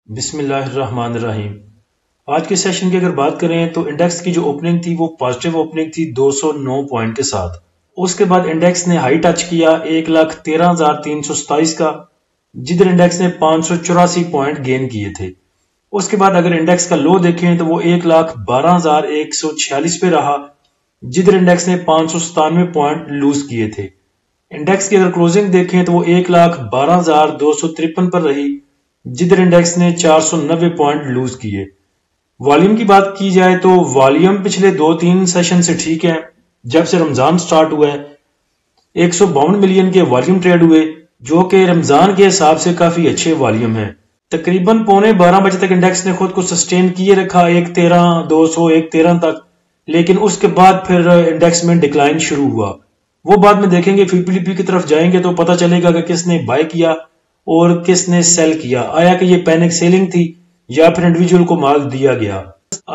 بسم اللہ الرحمن الرحیم۔ آج کے سیشن کی اگر بات کریں تو انڈیکس کی جو اوپننگ تھی وہ پازیٹیو اوپننگ تھی 209 پوائنٹ کے ساتھ۔ اس کے بعد انڈیکس نے ہائی ٹچ کیا 1,13,327 کا، جدھر انڈیکس نے 584 پوائنٹ گین کیے تھے۔ اس کے بعد اگر انڈیکس کا لو دیکھیں تو وہ 1,12,146 پہ رہا، جدھر انڈیکس نے 597 پوائنٹ لوز کیے تھے۔ انڈیکس کی اگر کلوزنگ دیکھیں تو وہ 1,12,253 پر رہی، جدھر انڈیکس نے 490 پوائنٹ لوز کیے۔ والیوم کی بات کی جائے تو والیوم پچھلے 2-3 سیشن سے ٹھیک ہے۔ جب سے رمضان سٹارٹ ہوا ہے 152 ملین کے والیوم ٹریڈ ہوئے، جو کہ رمضان کے حساب سے کافی اچھے والیوم ہیں۔ تقریباً 11:15 بجے تک انڈیکس نے خود کو سسٹین کیے رکھا 1,13,200 1,13 تک، لیکن اس کے بعد پھر انڈیکس میں ڈکلائن شروع ہوا۔ وہ بعد میں دیکھیں گے، FIBONACCI کی طرف جائیں گے تو پتہ چلے گا کہ کس نے بائی کیا اور کس نے سیل کیا، آیا کہ یہ پینک سیلنگ تھی یا پھر انڈیویجول کو مال دیا گیا۔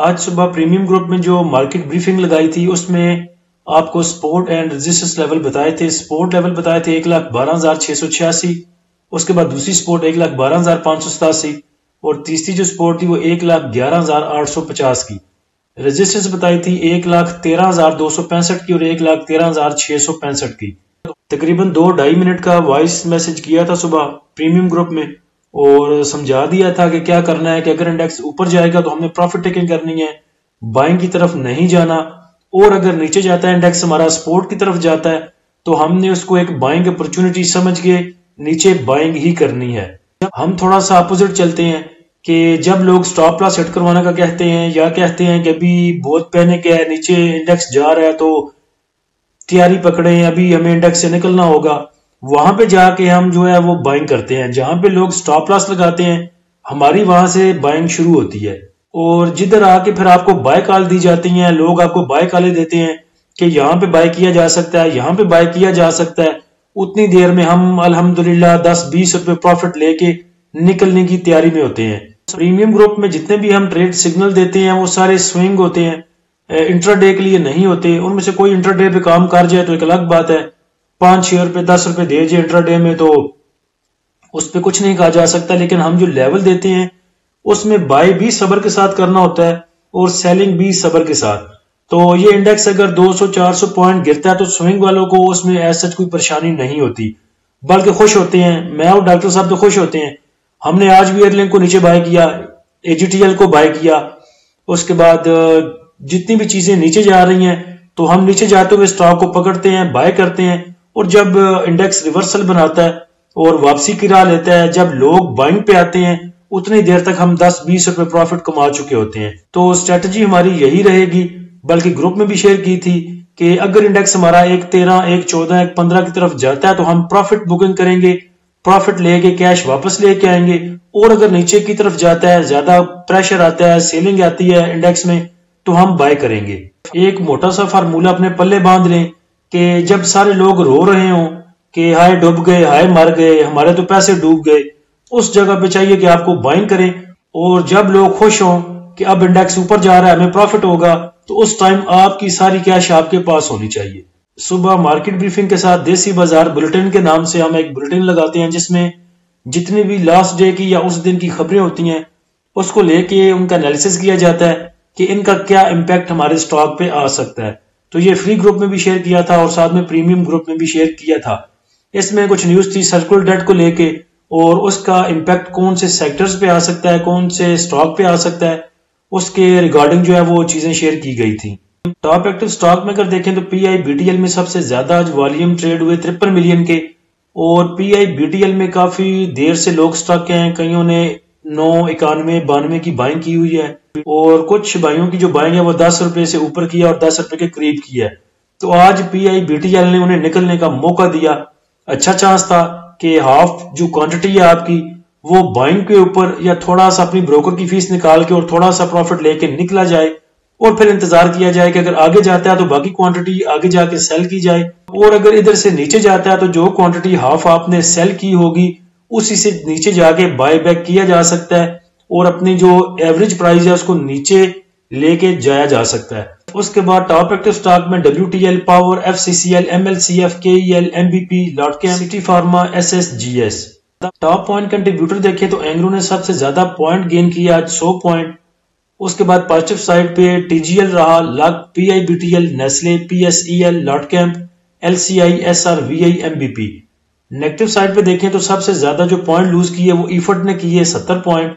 آج صبح پریمیم گروپ میں جو مارکیٹ بریفنگ لگائی تھی اس میں آپ کو سپورٹ اینڈ ریزسٹنس لیول بتائے تھے۔ سپورٹ لیول بتائے تھے 1,12,686، اس کے بعد دوسری سپورٹ 1,12,587 اور تیسری جو سپورٹ تھی وہ 1,11,850 کی۔ ریزسٹنس بتائی تھی 1,13,265 کی اور 1,13,665 کی۔ تقریباً 2-2.5 منٹ کا وائس میسج کیا تھا صبح پریمیم گروپ میں اور سمجھا دیا تھا کہ کیا کرنا ہے، کہ اگر انڈیکس اوپر جائے گا تو ہم نے پروفٹ ٹیکنگ کرنی ہے، بائنگ کی طرف نہیں جانا، اور اگر نیچے جاتا ہے انڈیکس ہمارا سپورٹ کی طرف جاتا ہے تو ہم نے اس کو ایک بائنگ اپرچونٹی سمجھ کے نیچے بائنگ ہی کرنی ہے۔ ہم تھوڑا سا اپوزٹ چلتے ہیں کہ جب لوگ سٹاپ لاس ہٹ کروانے کا کہتے ہیں یا کہتے ہیں کہ ابھی بہت پینک ہے، نیچے انڈیکس جا رہا ہے تو تیاری پکڑیں، ابھی ہمیں انڈیکس سے نکلنا ہوگا، وہاں پہ جا کے ہم جو ہے وہ بائنگ کرتے ہیں۔ جہاں پہ لوگ سٹاپ لاس لگاتے ہیں ہماری وہاں سے بائنگ شروع ہوتی ہے، اور جدھر آ کے پھر آپ کو بائی کال دی جاتی ہیں، لوگ آپ کو بائی کالیں دیتے ہیں کہ یہاں پہ بائی کیا جا سکتا ہے، یہاں پہ بائی کیا جا سکتا ہے، اتنی دیر میں ہم الحمدللہ 10-20 روپے پروفٹ لے کے نکلنے کی تیاری میں ہوتے ہیں۔ پریمیم گروپ میں جتنے بھی ہم ٹریڈ سگنل دیتے ہیں وہ سارے سوئنگ ہوتے ہیں، انٹرا ڈے کے لیے نہیں ہوتے۔ ان میں سے کوئی انٹرا ڈے پہ کام کر جائے تو ایک الگ بات ہے، 5-6 روپے 10 روپے دے جائے انٹرا ڈے میں تو اس پہ کچھ نہیں کہا جا سکتا، لیکن ہم جو لیول دیتے ہیں اس میں بائی بھی صبر کے ساتھ کرنا ہوتا ہے اور سیلنگ بھی صبر کے ساتھ۔ تو یہ انڈیکس اگر 200-400 پوائنٹ گرتا ہے تو سوئنگ والوں کو اس میں ایسا کوئی پریشانی نہیں ہوتی، بلکہ خوش ہوتے ہیں۔ میں اور ڈاکٹر صاحب تو خوش ہوتے ہیں، ہم نے آج بھی ایئرلنک کو نیچے بائی کیا، AGTL کو بائی کیا، اس کے بعد جتنی بھی چیزیں نیچے جا رہی ہیں تو ہم نیچے جاتے ہوئے سٹاک کو پکڑتے ہیں، بائی کرتے ہیں، اور جب انڈیکس ریورسل بناتا ہے اور واپسی کی راہ لیتا ہے، جب لوگ بائنگ پہ آتے ہیں اتنی دیر تک ہم 10-20 روپے پروفٹ کما چکے ہوتے ہیں۔ تو اسٹریٹجی ہماری یہی رہے گی، بلکہ گروپ میں بھی شیئر کی تھی کہ اگر انڈیکس ہمارا 1.13 1.14 1.15 کی طرف جاتا ہے تو ہم پروفٹ بکنگ کریں گے، پروفٹ لے کے کیش واپس لے کے آئیں گے، اور اگر نیچے کی طرف جاتا ہے، زیادہ پریشر آتا ہے، سیلنگ آتی ہے انڈیکس میں، تو ہم بائی کریں گے۔ ایک موٹا سا فارمولہ اپنے پلے باندھ لیں کہ جب سارے لوگ رو رہے ہوں کہ ہائے ڈوب گئے، ہائے مر گئے، ہمارے تو پیسے ڈوب گئے، اس جگہ پہ چاہیے کہ آپ کو بائنگ کریں، اور جب لوگ خوش ہوں کہ اب انڈیکس اوپر جا رہا ہے ہمیں پروفٹ ہوگا، تو اس ٹائم آپ کی ساری کیش آپ کے پاس ہونی چاہیے۔ صبح مارکیٹ بریفنگ کے ساتھ دیسی بازار بلٹن کے نام سے ہم ایک بلٹن لگاتے ہیں جس میں جتنی بھی لاسٹ ڈے کی یا اس دن کی خبریں ہوتی ہیں اس کو لے کے ان کا انالیسس کیا جاتا ہے کہ ان کا کیا امپیکٹ ہمارے سٹاک پہ آ سکتا ہے۔ تو یہ فری گروپ میں بھی شیئر کیا تھا اور ساتھ میں پریمیم گروپ میں بھی شیئر کیا تھا۔ اس میں کچھ نیوز تھی سرکل ڈیٹ کو لے کے، اور اس کا امپیکٹ کون سے سیکٹرز پہ آ سکتا ہے، کون سے سٹاک پہ آ سکتا ہے، اس کے ریگارڈنگ جو ہے وہ چیزیں شیئر کی گئی تھیں۔ ٹاپ ایکٹیو سٹاک میں اگر دیکھیں تو PI/BTL میں سب سے زیادہ آج والیوم ٹریڈ ہوئے 53 ملین کے، اور PI/BTL میں کافی دیر سے لوگ سٹاک ہیں، کئیوں نے 991 92 کی بائنگ کی ہوئی ہے، اور کچھ بھائیوں کی جو بائنگ ہے وہ 10 روپے سے اوپر کی ہے اور 10 روپے کے قریب کی ہے۔ تو آج PI/BTL نے انہیں نکلنے کا موقع دیا، اچھا چانس تھا کہ ہاف جو کوانٹٹی ہے آپ کی وہ بائنگ کے اوپر یا تھوڑا سا اپنی بروکر کی فیس نکال کے اور تھوڑا سا پروفٹ لے کے نکلا جائے، اور پھر انتظار کیا جائے کہ اگر آگے جاتا ہے تو باقی کوانٹٹی آگے جا کے سیل کی جائے، اور اگر ادھر سے نیچے جاتا ہے تو جو کوانٹٹی ہاف آپ نے سیل کی ہوگی اسی سے نیچے جا کے بائی بیک کیا جا سکتا ہے، اور اپنی جو ایوریج پرائز ہے اس کو نیچے لے کے جایا جا سکتا ہے۔ اس کے بعد ٹاپ ایکٹیو سٹاک میں WTL، power, FCCL، MLCF، KEL، MBP، لاٹکیم، Citi Pharma, SSGS۔ Top point contributor دیکھیں تو اینگرو نے سب سے زیادہ پوائنٹ گین کیا آج 100 پوائنٹ. اس کے بعد پازیٹیو سائڈ پہ ٹی جی ایل رہا, لگ, P I B T L, Nestle, P S E L, لاٹ کیمپ, L C I, S R, V I, M B P. Negative side پہ دیکھیں تو سب سے زیادہ جو پوائنٹ لوز کیے وہ ایفرٹ نے کیے 70 پوائنٹ.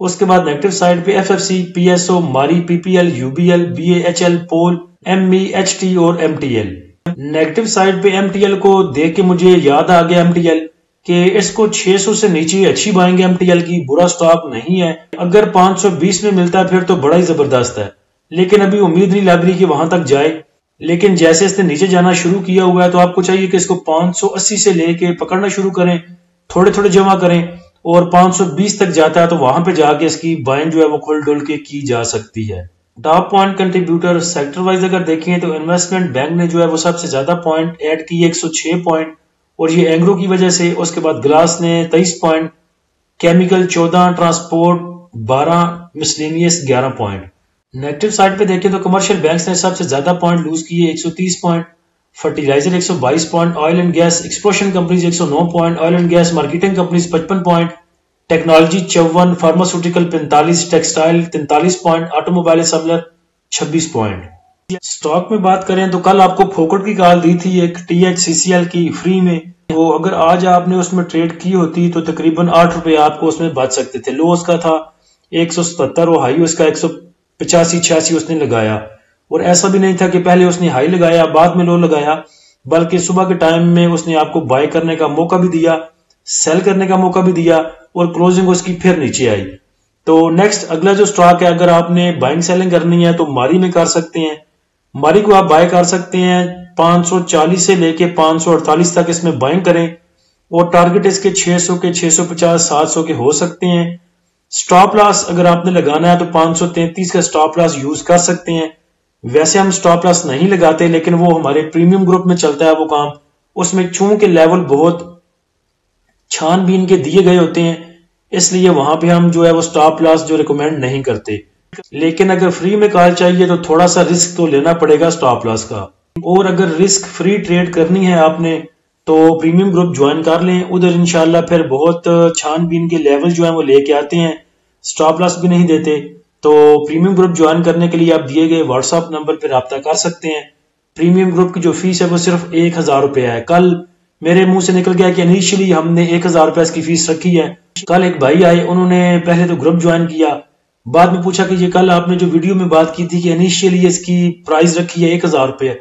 اس کے بعد نیگیٹو سائڈ پہ F F C, P S O, Mari, P P L, U B L, B A H L, پول, ایم ای ایچ ٹی اور M T L. Negative side پہ ایم ٹی ایل کو دیکھ کے مجھے یاد آ گیا ایم ٹی ایل کہ اس کو 600 سے نیچے اچھی بائیں گے. ایم ٹی ایل کی برا سٹاک نہیں ہے, اگر 520 میں ملتا ہے پھر تو بڑا ہی زبردست ہے, لیکن ابھی امید نہیں لگ رہی کہ وہاں تک جائے. لیکن جیسے اس نے نیچے جانا شروع کیا ہوا ہے تو آپ کو چاہیے کہ اس کو 580 سے لے کے پکڑنا شروع کریں, تھوڑے تھوڑے جمع کریں, اور 520 تک جاتا ہے تو وہاں پہ جا کے اس کی بائنگ جو ہے وہ کھل ڈول کے کی جا سکتی ہے. Top point contributor sector wise اگر دیکھیں تو انویسٹمنٹ بینک نے جو ہے وہ سب سے زیادہ پوائنٹ ایڈ کی 106 پوائنٹ, اور یہ اینگرو کی وجہ سے. اس کے بعد گلاس نے 23 point, chemical 14, transport 12, miscellaneous 11 point. Negative side پہ دیکھیں تو کمرشل بینکس نے سب سے زیادہ پوائنٹ لوز کیے 130 point, fertiliser 122 point, oil and gas exploration companies 109 point, oil and gas marketing companies 55 point, technology 54, pharmaceutical 45, textile 43 point, automobile assembler 26 point. Stock میں بات کریں تو کل آپ کو پھوکٹ کی کال دی تھی ایک T H C C L کی فری میں, وہ اگر آج آپ نے اس میں ٹریڈ کی ہوتی تو تقریباً 8 روپے آپ کو اس میں بچ سکتے تھے. لو اس کا تھا 177 اور ہائی اس کا 185-86 اس نے لگایا, اور ایسا بھی نہیں تھا کہ پہلے اس نے ہائی لگایا بعد میں لو لگایا, بلکہ صبح کے ٹائم میں اس نے آپ کو بائی کرنے کا موقع بھی دیا, سیل کرنے کا موقع بھی دیا, اور کلوزنگ اس کی پھر نیچے آئی. تو نیکسٹ اگلا جو سٹاک ہے اگر آپ نے بائنگ سیلنگ کرنی ہے تو ماری میں کر سکتے ہیں. ماری کو آپ بائی کر سکتے ہیں 540 سے لے کے 548 تک اس میں بائنگ کریں, اور ٹارگٹ اس کے 600 کے 650 700 کے ہو سکتے ہیں. سٹاپ لاس اگر آپ نے لگانا ہے تو 533 کا سٹاپ لاس یوز کر سکتے ہیں. ویسے ہم سٹاپ لاس نہیں لگاتے, لیکن وہ ہمارے پریمیم گروپ میں چلتا ہے وہ کام, اس میں چونکہ لیول بہت چھان بین کے دیے گئے ہوتے ہیں, اس لیے وہاں پہ ہم جو ہے وہ سٹاپ لاس جو ریکمینڈ نہیں کرتے. لیکن اگر فری میں کال چاہیے تو تھوڑا سا رسک تو لینا پڑے گا سٹاپ لاس کا, اور اگر رسک فری ٹریڈ کرنی ہے آپ نے تو پریمیم گروپ جوائن کر لیں, ادھر انشاءاللہ پھر بہت چھان بین کے لیول جو ہیں وہ لے کے آتے ہیں, سٹاپ لاس بھی نہیں دیتے. تو پریمیم گروپ جوائن کرنے کے لیے آپ دیے گئے واٹس ایپ نمبر پہ رابطہ کر سکتے ہیں. پریمیم گروپ کی جو فیس ہے وہ صرف 1000 روپے ہے. کل میرے منہ سے نکل گیا کہ انیشلی ہم نے 1000 روپے اس کی فیس رکھی ہے. کل ایک بھائی آئے, انہوں نے پہلے تو گروپ جوائن کیا, بعد میں پوچھا کہ یہ کل آپ نے جو ویڈیو میں بات کی تھی کہ انیشیلی اس کی پرائز رکھی ہے 1000 روپے,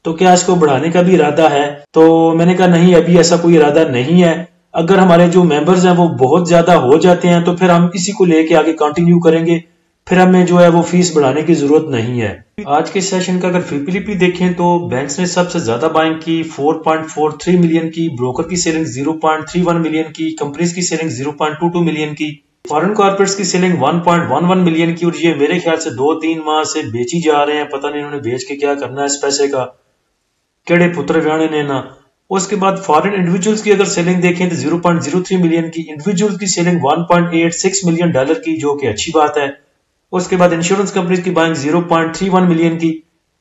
تو کیا اس کو بڑھانے کا بھی ارادہ ہے؟ تو میں نے کہا نہیں, ابھی ایسا کوئی ارادہ نہیں ہے. اگر ہمارے جو ممبرز ہیں وہ بہت زیادہ ہو جاتے ہیں تو پھر ہم اسی کو لے کے آگے کنٹینیو کریں گے, پھر ہمیں جو ہے وہ فیس بڑھانے کی ضرورت نہیں ہے. آج کے سیشن کا اگر فیپیلیپی دیکھیں تو بینکس نے سب سے زیادہ بائنگ کی 4.43 ملین کی, بروکر کی سیلنگ 0.31 ملین کی, کمپنیز کی سیلنگ 0.22 ملین کی, فارن کارپوریٹس کی سیلنگ 1.11 ملین کی, اور یہ میرے خیال سے 2-3 ماہ سے بیچی جا رہے ہیں. پتہ نہیں انہوں نے بیچ کے کیا کرنا ہے اس پیسے کا, کیڑے پتر ویانے نے نا. اس کے بعد فارن انڈیویجولز کی اگر سیلنگ دیکھیں تو 0.03 ملین کی, انڈیویجولز کی سیلنگ 1.86 ملین ڈالر کی, جو کہ اچھی بات ہے. اس کے بعد انشورنس کمپنیز کی بائنگ 0.31 ملین کی,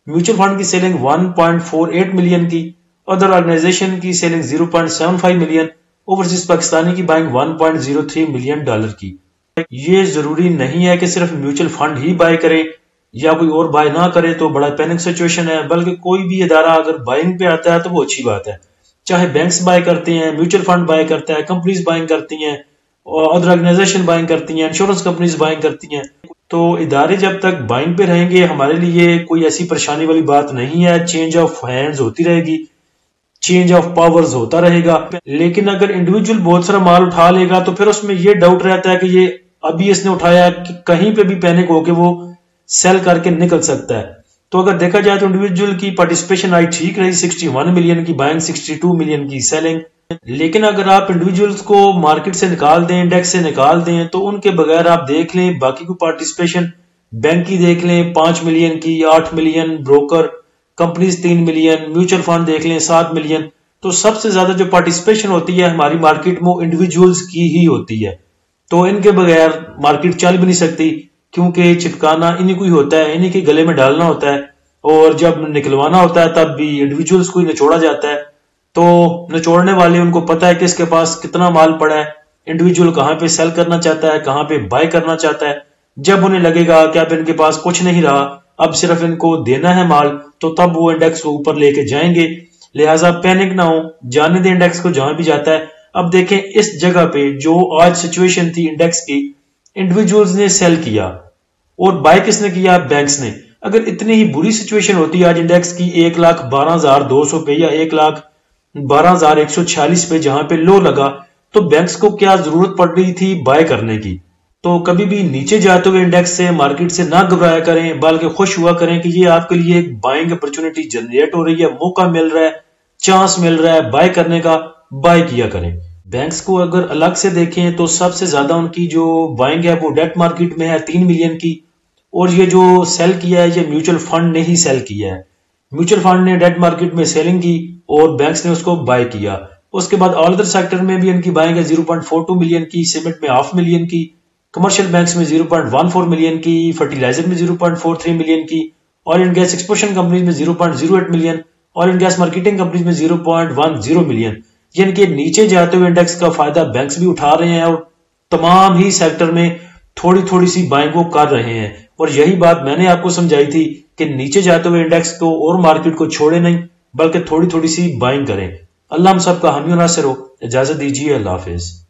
میوچل فنڈ کی سیلنگ 1.48 ملین کی, ادر آرگنائزیشن کی سیلنگ 0.75 ملین, اوورسیز پاکستانی کی بائنگ 1.03 ملین ڈالر کی. یہ ضروری نہیں ہے کہ صرف میوچل فنڈ ہی بائی کرے یا کوئی اور بائی نہ کرے تو بڑا پینک سچویشن ہے, بلکہ کوئی بھی ادارہ اگر بائنگ پہ آتا ہے تو وہ اچھی بات ہے. چاہے بینکس بائی کرتے ہیں, میوچل فنڈ بائی کرتا ہے, کمپنیز بائنگ کرتی ہیں, ادر آرگنائزیشن بائنگ کرتی ہیں, انشورنس کمپنیز بائنگ کرتی ہیں, تو ادارے جب تک بائنگ پہ رہیں گے ہمارے لیے کوئی ایسی پریشانی والی بات نہیں ہے. چینج آف ہینڈز ہوتی رہے گی, چینج آف پاورز ہوتا رہے گا. لیکن اگر انڈیویجول بہت سارا مال اٹھا لے گا تو پھر اس میں یہ ڈاؤٹ رہتا ہے کہ یہ ابھی اس نے اٹھایا کہ کہیں پہ بھی پینک ہو کے وہ سیل کر کے نکل سکتا ہے. تو اگر دیکھا جائے تو انڈیویجول کی پارٹیسپیشن آئی ٹھیک رہی, 61 ملین کی بائنگ, 62 ملین کی سیلنگ. لیکن اگر آپ انڈیویجولز کو مارکیٹ سے نکال دیں, انڈیکس سے نکال دیں, تو ان کے بغیر آپ دیکھ لیں باقی کو پارٹیسپیشن بینک کی دیکھ لیں 5 ملین کی, 8 million, broker companies 3 million, mutual fund دیکھ لیں 7 ملین. تو سب سے زیادہ جو پارٹیسپیشن ہوتی ہے ہماری مارکیٹ میں انڈیویجولز کی ہی ہوتی ہے. تو ان کے بغیر مارکیٹ چل بھی نہیں سکتی, کیونکہ چپکانا انہی کو ہی ہوتا ہے, انہی کے گلے میں ڈالنا ہوتا ہے, اور جب نکلوانا ہوتا ہے تب بھی انڈیویجولز کو ہی نچوڑا جاتا ہے. تو نچوڑنے والے ان کو پتا ہے کہ اس کے پاس کتنا مال پڑا ہے، انڈیویجول کہاں پہ سیل کرنا چاہتا ہے، کہاں پہ بائی کرنا چاہتا ہے۔ جب انہیں لگے گا کہ اب ان کے پاس کچھ نہیں رہا، اب صرف ان کو دینا ہے مال، تو تب وہ انڈیکس کو اوپر لے کے جائیں گے۔ لہٰذا پینک نہ ہو، جانے دیں انڈیکس کو جہاں بھی جاتا ہے۔ اب دیکھیں اس جگہ پہ جو آج سچویشن تھی انڈیکس کی، انڈیویجولز نے سیل کیا اور بائی کس نے کیا؟ بینکس نے۔ اگر اتنی ہی بری سچویشن ہوتی آج انڈیکس کی 1,12,200 پہ یا 1,12,146 پہ جہاں پہ لو لگا، تو بینکس کو کیا ضرورت پڑ رہی تھی بائی کرنے کی؟ تو کبھی بھی نیچے جاتے ہوئے انڈیکس سے، مارکیٹ سے نہ گھبرایا کریں، بلکہ خوش ہوا کریں کہ یہ آپ کے لیے ایک بائنگ اپرچونٹی جنریٹ ہو رہی ہے، موقع مل رہا ہے، چانس مل رہا ہے بائی کرنے کا، بائی کیا کریں۔ بینکس کو اگر الگ سے دیکھیں تو سب سے زیادہ ان کی جو بائنگ ہے وہ ڈیٹ مارکیٹ میں ہے 3 ملین کی، اور یہ جو سیل کیا ہے یہ میوچل فنڈ نے ہی سیل کیا ہے۔ میوچل فنڈ نے ڈیٹ مارکیٹ میں سیلنگ کی اور بینکس نے اس کو بائی کیا۔ اس کے بعد آل ادر سیکٹر میں بھی ان کی بائنگ ہے 0.42 ملین کی، سیمنٹ میں 0.5 ملین کی، کمرشل بینکس میں 0.14 ملین کی، فرٹیلائزر میں 0.43 ملین کی، oil and gas exploration companies میں 0.08 million, oil and gas marketing companies میں 0.10 ملین۔ یعنی کہ نیچے جاتے ہوئے انڈیکس کا فائدہ بینکس بھی اٹھا رہے ہیں اور تمام ہی سیکٹر میں تھوڑی تھوڑی سی بائنگ کو کر رہے ہیں۔ اور یہی بات میں نے آپ کو سمجھائی تھی کہ نیچے جاتے ہوئے انڈیکس کو اور مارکیٹ کو چھوڑے نہیں، بلکہ تھوڑی تھوڑی سی بائنگ کریں۔ اللہ ہم سب کا حامی و ناصر ہو۔ اجازت دیجیے، اللہ حافظ۔